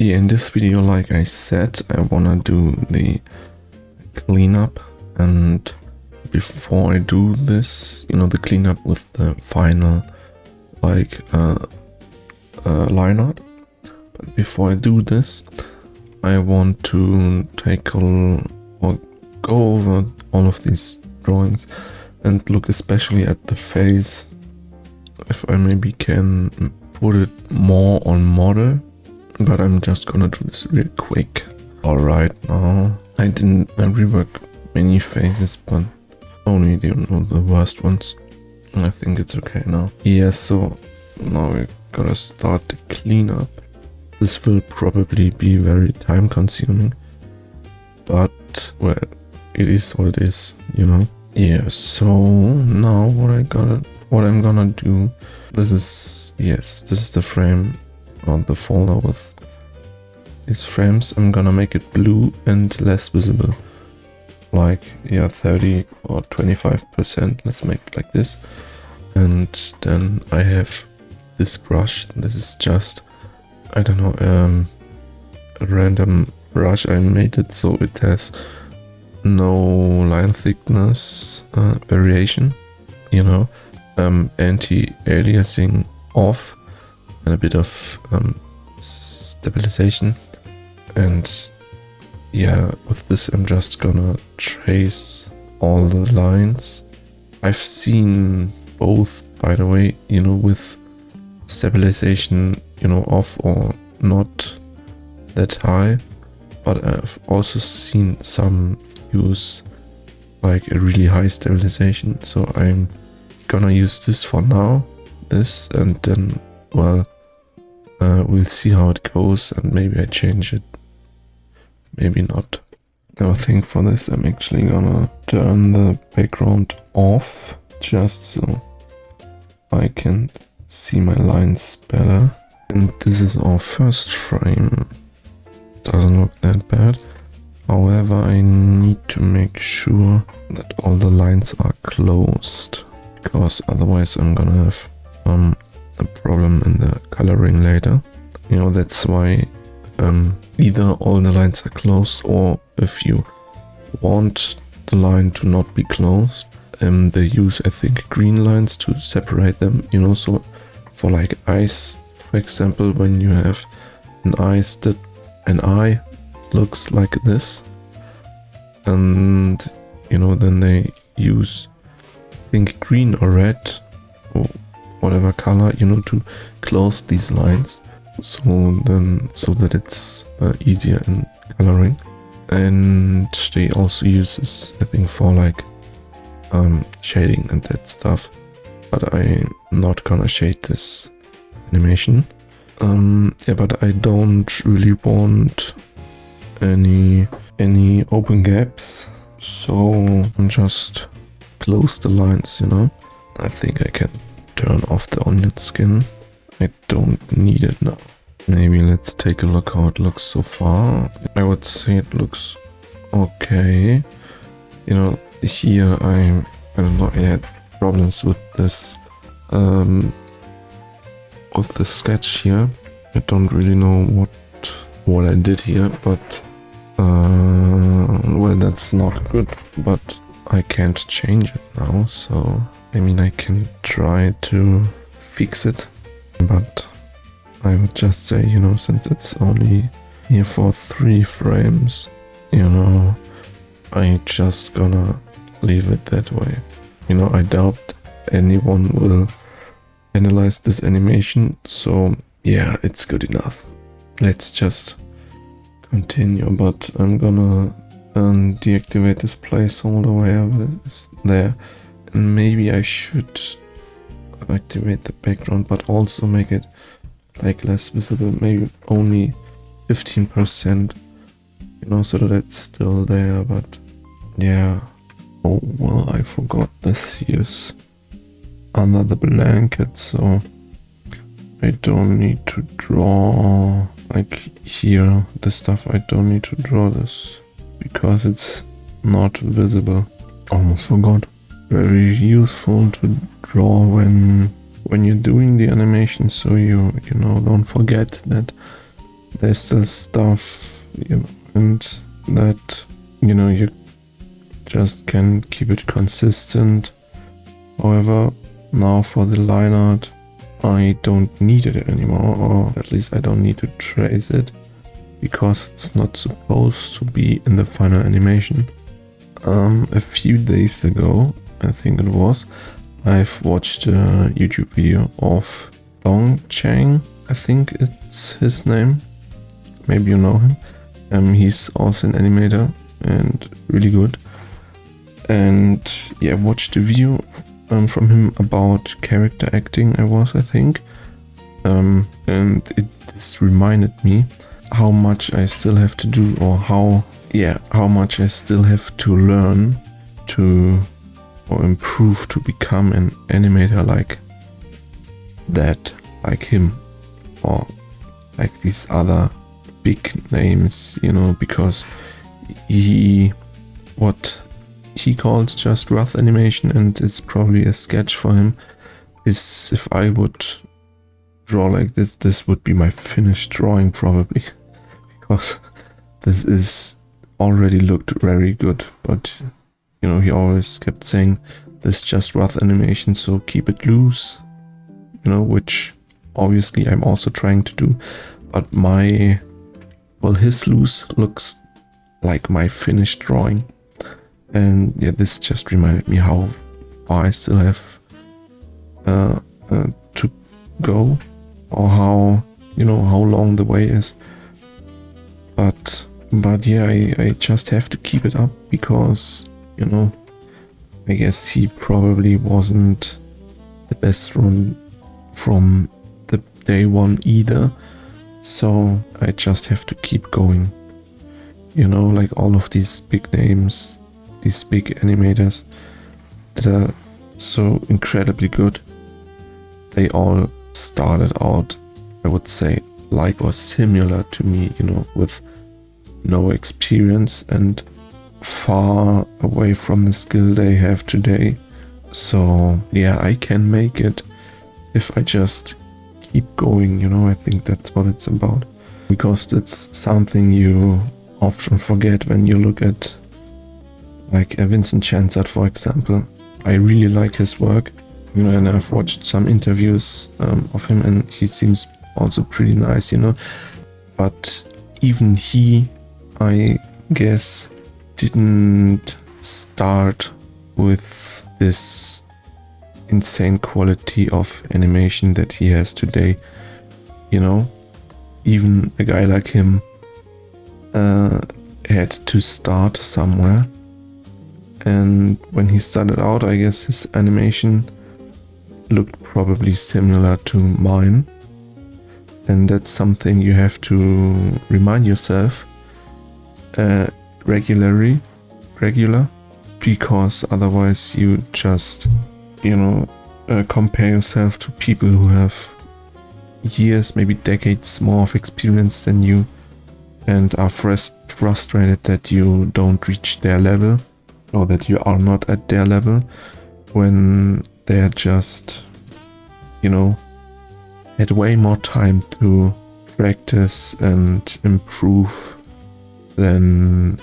Yeah, in this video, like I said, I wanna do the cleanup, and before I do this, you know, the cleanup with the final line art. But before I do this, I want to or go over all of these drawings and look especially at the face, if I maybe can put it more on model. But I'm just gonna do this real quick. Alright, now I rework many faces, but only the worst ones. I think it's okay now. Yeah, so now we gotta start the cleanup. This will probably be very time consuming, but well, it is what it is, you know. Yeah, so now what I'm gonna do, this is the frame or the folder with these frames. I'm gonna make it blue and less visible, like 30 or 25%. Let's make it like this. And then I have this brush. This is just, I don't know, a random brush. I made it so it has no line thickness variation, you know, anti-aliasing off, and a bit of stabilization. And yeah, with this I'm just gonna trace all the lines. I've seen both, by the way, you know, with stabilization, you know, off or not that high, but I've also seen some use like a really high stabilization. So I'm gonna use this for now, and then, well, we'll see how it goes, and maybe I change it, maybe not. Now I think for this I'm actually gonna turn the background off, just so I can see my lines better. And this is our first frame. Doesn't look that bad. However, I need to make sure that all the lines are closed, because otherwise I'm gonna have a problem in the coloring later. You know, that's why either all the lines are closed, or if you want the line to not be closed, they use, I think, green lines to separate them, you know. So for like eyes, for example, when you have an eye looks like this, and you know, then they use, I think, green or red or whatever color, you know, to close these lines, so that it's easier in coloring. And they also use this, I think, for like shading and that stuff, but I'm not gonna shade this animation. Yeah, but I don't really want any open gaps, so I'm just close the lines, you know. I think I can turn off the onion skin. I don't need it now. Maybe let's take a look how it looks so far. I would say it looks okay. You know, here I don't know, I had problems with this sketch here. I don't really know what I did here, but well, that's not good, but I can't change it now. So I mean, I can try to fix it, but I would just say, you know, since it's only here for 3 frames, you know, I just gonna leave it that way. You know, I doubt anyone will analyze this animation, so yeah, it's good enough. Let's just continue, but I'm gonna deactivate this placeholder wherever it is there, and maybe I should activate the background, but also make it like less visible, maybe only 15%, you know, so that it's still there. But yeah, oh well, I forgot this here's under the blanket, so I don't need to draw like here, the stuff. I don't need to draw this because it's not visible. Almost forgot. Very useful to draw when you're doing the animation, so you know, don't forget that there's still stuff, you know, and that, you know, you just can keep it consistent. However, now for the line art, I don't need it anymore, or at least I don't need to trace it, because it's not supposed to be in the final animation. A few days ago, I think it was, I've watched a YouTube video of Dong Chang, I think it's his name, maybe you know him. He's also an animator and really good. And yeah, watched a video from him about character acting, I think. And this reminded me how much I still have to do, or how much I still have to learn to, or improve to become an animator like that, like him, or like these other big names, you know, because what he calls just rough animation, and it's probably a sketch for him, is if I would draw like this would be my finished drawing probably, because this is already looked very good, but you know, he always kept saying this is just rough animation, so keep it loose, you know, which obviously I'm also trying to do, but his loose looks like my finished drawing. And yeah, this just reminded me how far I still have to go, or how, you know, how long the way is. But yeah, I just have to keep it up, because, you know, I guess he probably wasn't the best from the day one either. So I just have to keep going. You know, like all of these big names, these big animators that are so incredibly good, they all started out, I would say, like or similar to me, you know, with no experience and far away from the skill they have today. So yeah, I can make it if I just keep going, you know. I think that's what it's about, because it's something you often forget when you look at like Vincent Chansat, for example. I really like his work, you know, and I've watched some interviews of him, and he seems also pretty nice, you know. But even he, I guess, didn't start with this insane quality of animation that he has today, you know. Even a guy like him had to start somewhere, and when he started out, I guess his animation looked probably similar to mine, and that's something you have to remind yourself regular, because otherwise you just, you know, compare yourself to people who have years, maybe decades more of experience than you, and are frustrated that you don't reach their level, or that you are not at their level, when they're just, you know, had way more time to practice and improve than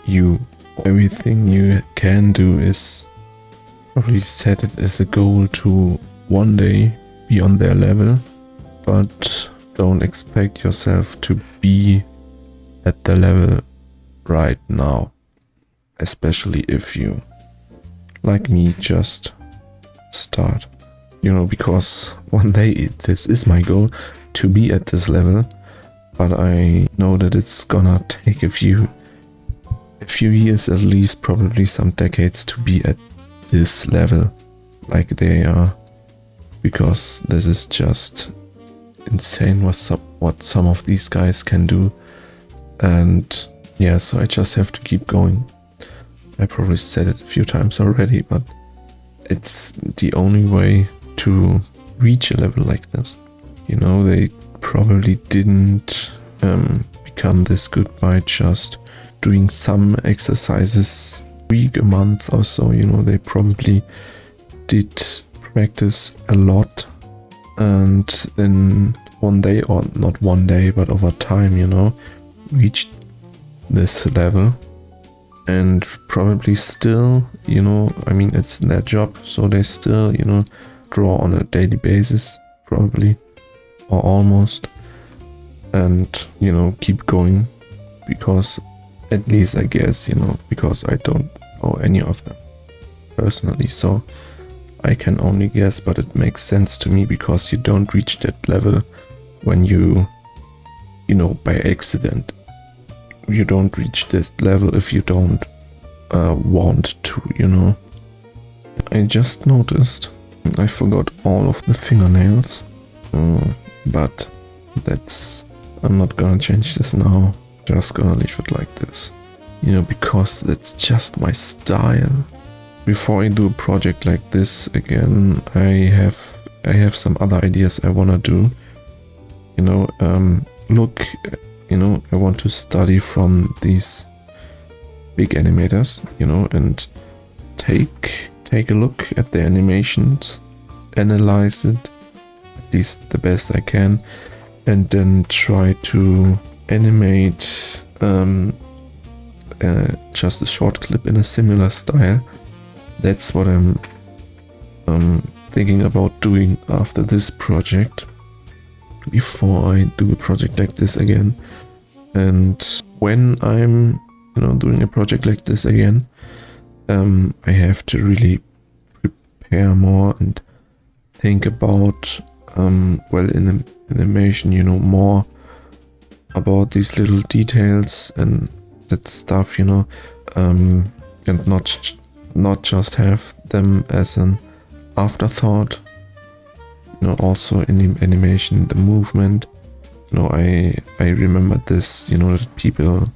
you. Everything you can do is probably set it as a goal to one day be on their level, but don't expect yourself to be at the level right now, especially if you, like me, just start, you know, because one day this is my goal, to be at this level, but I know that it's gonna take a few years, at least probably some decades, to be at this level like they are, because this is just insane what some of these guys can do. And yeah, so I just have to keep going. I probably said it a few times already, but it's the only way to reach a level like this. You know, they probably didn't become this good by just doing some exercises a week, a month or so. You know, they probably did practice a lot, and then one day, or not one day, but over time, you know, reached this level. And probably still, you know, I mean, it's their job, so they still, you know, draw on a daily basis, probably, or almost, and, you know, keep going, because at least I guess, you know, because I don't know any of them personally, so I can only guess, but it makes sense to me, because you don't reach that level when you know, by accident. You don't reach this level if you don't want to, you know. I just noticed I forgot all of the fingernails, but I'm not gonna change this now, just gonna leave it like this, you know, because that's just my style. Before I do a project like this again, I have some other ideas I wanna do, you know. Look, you know, I want to study from these big animators, you know, and take a look at the animations, analyze it, at least the best I can, and then try to animate just a short clip in a similar style. That's what I'm thinking about doing after this project, before I do a project like this again. And when I'm, you know, doing a project like this again, I have to really prepare more and think about, well, in animation, you know, more about these little details and that stuff, you know, and not just have them as an afterthought, you know. Also in the animation, the movement, you know, I remember this, you know, that people,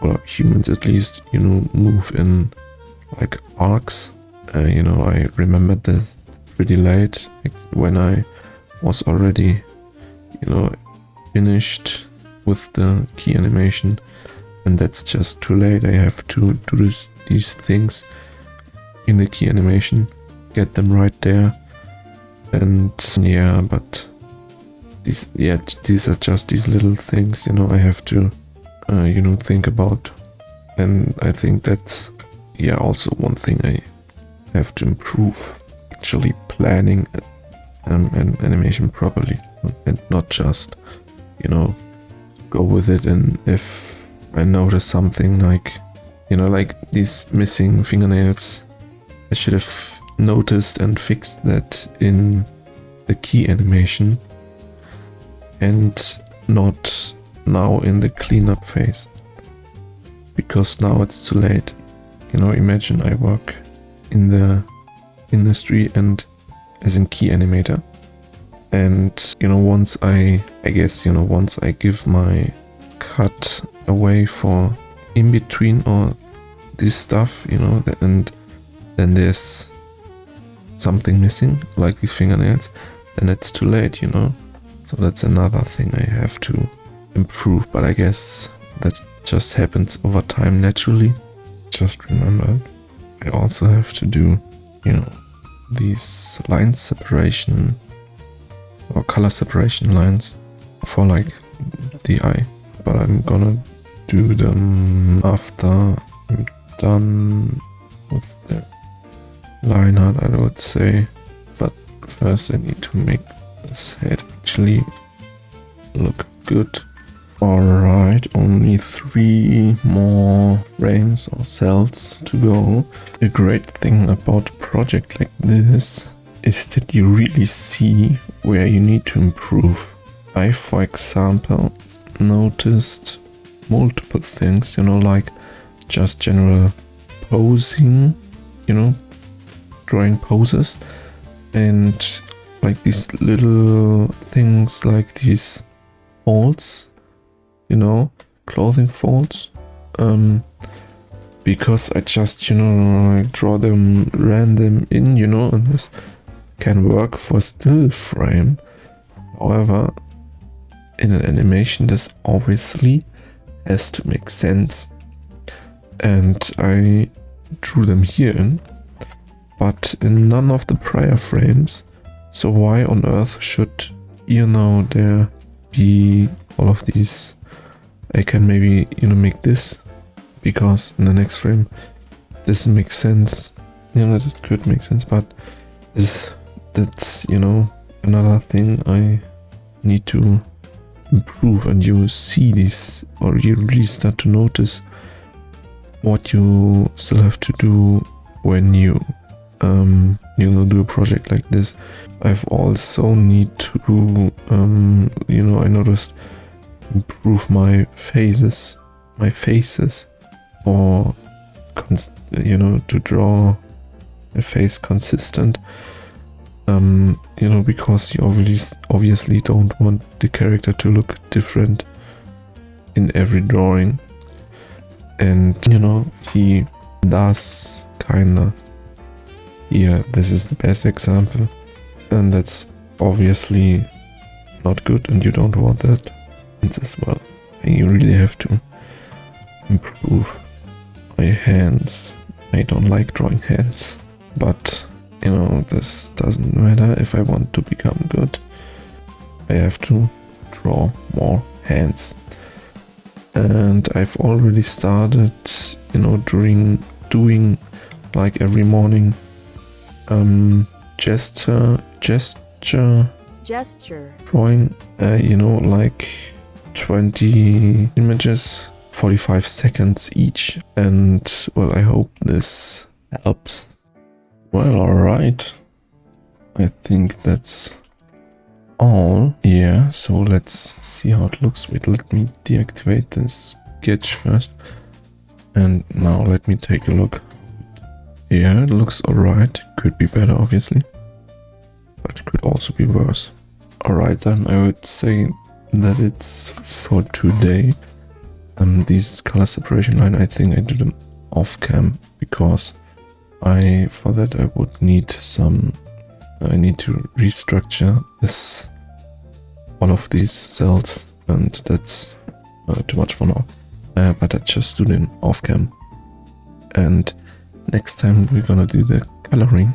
or humans at least, you know, move in like arcs. You know, I remember this pretty late, like when I was already, you know, finished with the key animation, and that's just too late. I have to do these things in the key animation, get them right there. And yeah, but these are just these little things, you know, I have to you know, think about. And I think that's, yeah, also one thing I have to improve, actually planning an animation properly, and not just, you know, go with it. And if I notice something like, you know, like these missing fingernails, I should have noticed and fixed that in the key animation, and not now in the cleanup phase, because now it's too late. You know, imagine I work in the industry and as a key animator, and, you know, once I guess, you know, once I give my cut away for in between or this stuff, you know, and then there's something missing, like these fingernails, then it's too late, you know. So that's another thing I have to improve, but I guess that just happens over time naturally. Just remember, I also have to do, you know, these line separation or color separation lines for like the eye, but I'm gonna do them after I'm done with the line art, I would say. But first I need to make this head actually look good. Alright, only 3 more frames or cells to go. The great thing about a project like this is that you really see where you need to improve. I, for example, noticed multiple things, you know, like just general posing, you know, drawing poses, and like these little things like these folds, you know, clothing folds, because I just, you know, draw them random in, you know, and this can work for still frame. However, in an animation this obviously has to make sense, and I drew them here in, but in none of the prior frames. So why on earth should there be all of these, I can maybe, make this, because in the next frame, this makes sense. This could make sense, but that's, another thing I need to improve, and you see this, or you really start to notice what you still have to do when you do a project like this. I've also need to I noticed improve my faces, or to draw a face consistent, because you obviously don't want the character to look different in every drawing, and he does kinda. Yeah, this is the best example, and that's obviously not good, and you don't want that. It's as well. And you really have to improve my hands. I don't like drawing hands, but this doesn't matter. If I want to become good, I have to draw more hands. And I've already started, doing like every morning gesture drawing, like 20 images, 45 seconds each, and well, I hope this helps. Well, alright, I think that's all. Yeah, so let's see how it looks. Wait, let me deactivate this sketch first, and now let me take a look. Yeah, it looks alright. Could be better, obviously, but it could also be worse. Alright, then I would say that it's for today. These color separation line, I think I did them off cam, because for that I would need I need to restructure one of these cells, and that's too much for now. But I just do them off cam, and next time we're gonna do the coloring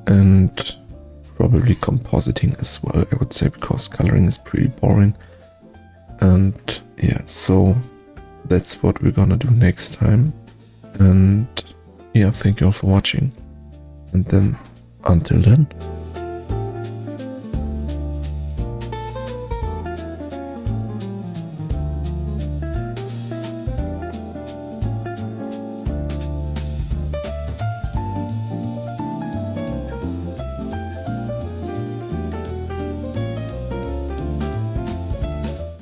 and probably compositing as well, I would say, because coloring is pretty boring. And yeah, so that's what we're gonna do next time. And yeah, thank you all for watching, and then until then.